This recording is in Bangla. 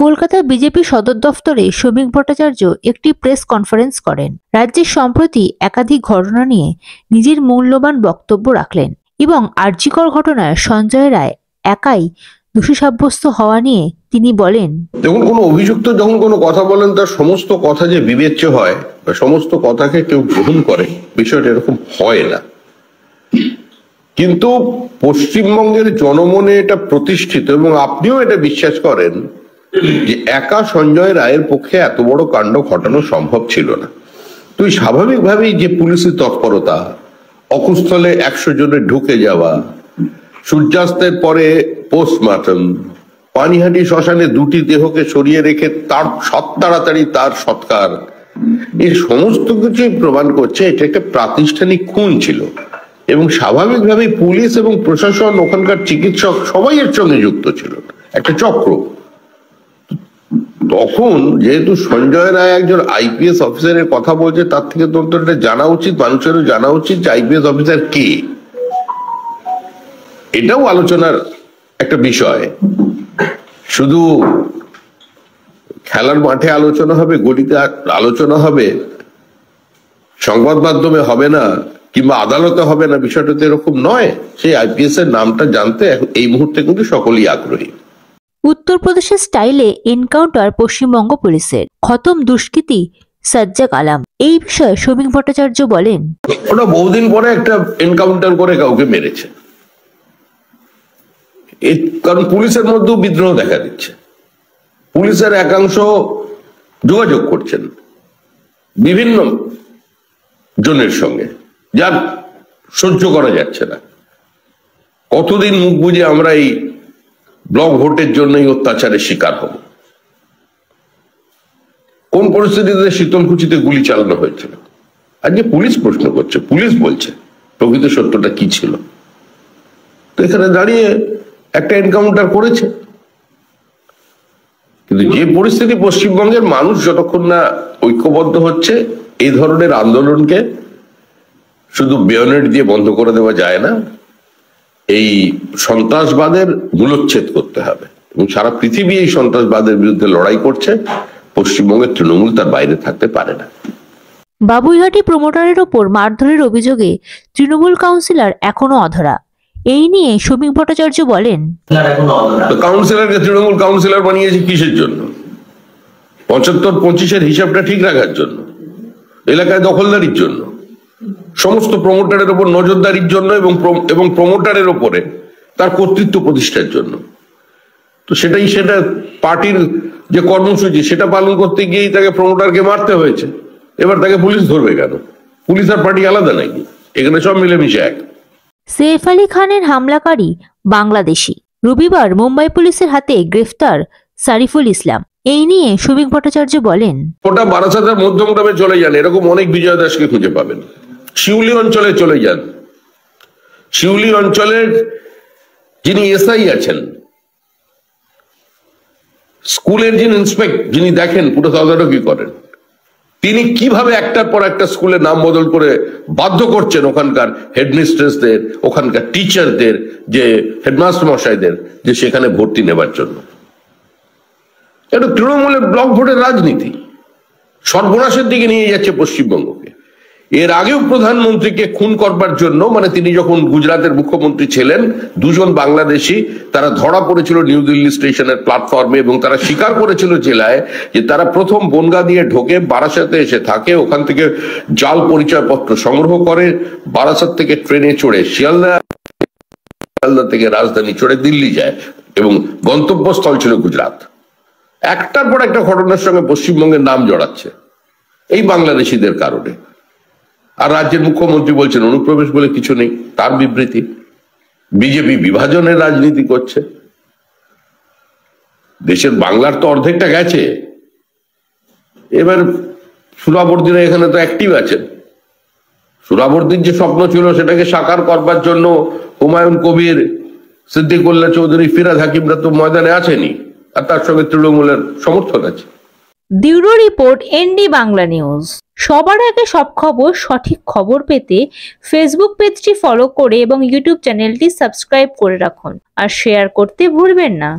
কলকাতা বিজেপি সদর দফতরে শ্রমিক ভট্টাচার্য একটি প্রেস কনফারেন্স করেন। রাজ্যের সম্প্রতি একাধিক ঘটনা নিয়ে নিজের মূল্যবান বক্তব্য রাখলেন এবং আরজিকর ঘটনায় সঞ্জয় রায় একাই দোষী সাব্যস্ত হওয়া নিয়ে তিনি বলেন, দেখুন, কোনো অভিযুক্ত যখন কোনো কথা বলেন তার সমস্ত কথা যে বিবেচ্য হয় বা সমস্ত কথাকে কেউ গ্রহণ করে, বিষয়টা এরকম হয় না। কিন্তু পশ্চিমবঙ্গের জনমনে এটা প্রতিষ্ঠিত এবং আপনিও এটা বিশ্বাস করেন যে একা সঞ্জয় রায়ের পক্ষে এত বড় কাণ্ড ঘটানো সম্ভব ছিল না। তুই স্বাভাবিকভাবেই যে পুলিশের তৎপরতা, অকুস্থলে 100 জনের ঢুকে যাওয়া, সূর্যাস্তের পরে পোস্টমর্টম, পানিহাটি শ্মশানে 2টি দেহকে সরিয়ে রেখে তার তাড়াতাড়ি তার সৎকার, এই সমস্ত কিছুই প্রমাণ করছে এটা একটা প্রাতিষ্ঠানিক খুন ছিল। এবং স্বাভাবিকভাবেই পুলিশ এবং প্রশাসন, ওখানকার চিকিৎসক সবাই এর সঙ্গে যুক্ত ছিল, একটা চক্র। তখন যেহেতু সঞ্জয় রায় একজন আইপিএস অফিসারের কথা বলছে, তার থেকে তো এটা জানা উচিত, মানুষেরও জানা উচিত যে আইপিএস অফিসার কে। এটাও আলোচনার একটা বিষয়। শুধু খেলার মাঠে আলোচনা হবে, গলিতে আলোচনা হবে, সংবাদ মাধ্যমে হবে না, কিংবা আদালতে হবে না, বিষয়টা তো এরকম নয়। সেই আইপিএস এর নামটা জানতে এই মুহূর্তে কিন্তু সকলেই আগ্রহী। উত্তরপ্রদেশের স্টাইলে এনকাউন্টার পশ্চিমবঙ্গ পুলিশের, খতম দুষ্কৃতী সাজ্জাক আলম। এই বিষয়ে শ্রমিক ভট্টাচার্য বলেন, ওটা বহুদিন পরে একটা এনকাউন্টার করে কাউকে মেরেছে, কারণ পুলিশের মধ্যেও বিদ্রোহ দেখা দিচ্ছে। পুলিশের একাংশ যোগাযোগ করছেন বিভিন্ন জনের সঙ্গে, যার সহ্য করা যাচ্ছে না। কতদিন মুখ বুঝে আমরা এই ব্লক ভোটের জন্যই অত্যাচারের শিকার হব? কোন পরিস্থিতিতে শীতলকুচিতে গুলি চালানো হয়েছিল? আজকে পুলিশ প্রশ্ন করছে, পুলিশ বলছে প্রকৃত সত্যটা কি ছিল। তো এখানে দাঁড়িয়ে একটা এনকাউন্টার করেছে। কিন্তু যে পরিস্থিতি, পশ্চিমবঙ্গের মানুষ যতক্ষণ না ঐক্যবদ্ধ হচ্ছে, এই ধরনের আন্দোলনকে শুধু বেয়নেট দিয়ে বন্ধ করে দেওয়া যায় না। এই সন্ত্রাসবাদের মূলোচ্ছেদ করতে হবে এবং সারা পৃথিবী এই সন্ত্রাসবাদের বিরুদ্ধে লড়াই করছে। পশ্চিমবঙ্গের তৃণমূল তার বাইরে থাকতে পারে না। বাবুইহাটি প্রমোটারের ওপর মারধরের অভিযোগে তৃণমূল কাউন্সিলর এখনো অধরা। এই নিয়ে শ্রমিক ভট্টাচার্য বলেন, কাউন্সিলরকে তৃণমূল কাউন্সিলর বানিয়েছে কিসের জন্য? 75-25-এর হিসাবটা ঠিক রাখার জন্য, এলাকায় দখলদারির জন্য, সমস্ত প্রমোটারের ওপর নজরদারির জন্য এবং প্রমোটারের ওপরে তার কর্তৃত্ব প্রতিষ্ঠার জন্য। তো সেটা পার্টির যে কর্মসূচি, সেটা পালন করতে গিয়েই তাকে প্রমোটারকে মারতে হয়েছে। এবার তাকে পুলিশ ধরবে কেন? পুলিশ আর পার্টি আলাদা নাকি? এখানে সব মিলেমিশে এক। সেফ আলী খানের হামলাকারী বাংলাদেশি, রবিবার মুম্বাই পুলিশের হাতে গ্রেফতার সারিফুল ইসলাম। এই নিয়ে শ্রমিক ভট্টাচার্য বলেন, ওটা বারাসাতের মধ্যমগ্রামে চলে যান, এরকম অনেক বিজয় দাসকে খুঁজে পাবেন। শিউলি অঞ্চলে চলে যান, শিউলি অঞ্চলের যিনি এসআই আছেন, স্কুলের যিনি দেখেন পুরো তদারকি করেন, তিনি কিভাবে একটার পর একটা স্কুলের নাম বদল করে বাধ্য করছেন ওখানকার হেডমিস্ট্রেসদের, ওখানকার টিচারদের, যে হেডমাস্টার মশাইদের, যে সেখানে ভর্তি নেবার জন্য। এটা তৃণমূলের ব্লক ভোটের রাজনীতি সর্বনাশের দিকে নিয়ে যাচ্ছে পশ্চিমবঙ্গকে। এর আগেও প্রধানমন্ত্রীকে খুন করবার জন্য, মানে তিনি যখন গুজরাটের মুখ্যমন্ত্রী ছিলেন, 2 জন বাংলাদেশি তারা ধরা পড়েছিল নিউ দিল্লি স্টেশনের প্ল্যাটফর্মে এবং তারা স্বীকার করেছিল জেলায় যে তারা প্রথম বনগা দিয়ে ঢোকে, বারাসাতে এসে থাকে, ওখান থেকে জাল পরিচয়পত্র সংগ্রহ করে, বারাসাত থেকে ট্রেনে চড়ে শিয়ালদা থেকে রাজধানী চড়ে দিল্লি যায় এবং গন্তব্যস্থল ছিল গুজরাট। একটার পর একটা ঘটনার সঙ্গে পশ্চিমবঙ্গের নাম জড়াচ্ছে এই বাংলাদেশিদের কারণে। আর রাজ্যের মুখ্যমন্ত্রী বলছেন অনুপ্রবেশ বলে কিছু নেই, তার বিবৃতি। বিজেপি বিভাজনের রাজনীতি করছে। দেশের বাংলার তো অর্ধেকটা গেছে, এবার সুরাবর্দিরা এখানে তো অ্যাক্টিভ আছেন। সুরাবর্দির যে স্বপ্ন ছিল সেটাকে সাকার করবার জন্য হুমায়ুন কবির, সিদ্দিকুল্লাহ চৌধুরী, ফিরাদ হাকিমরা তো ময়দানে আছেনি, আর তার সঙ্গে তৃণমূলের সমর্থন আছে। Bureau report, ND Bangla news. সবার আগে সব খবর, সঠিক খবর পেতে ফেসবুক পেজটি ফলো করে এবং ইউটিউব চ্যানেলটি সাবস্ক্রাইব করে রাখুন আর শেয়ার করতে ভুলবেন না।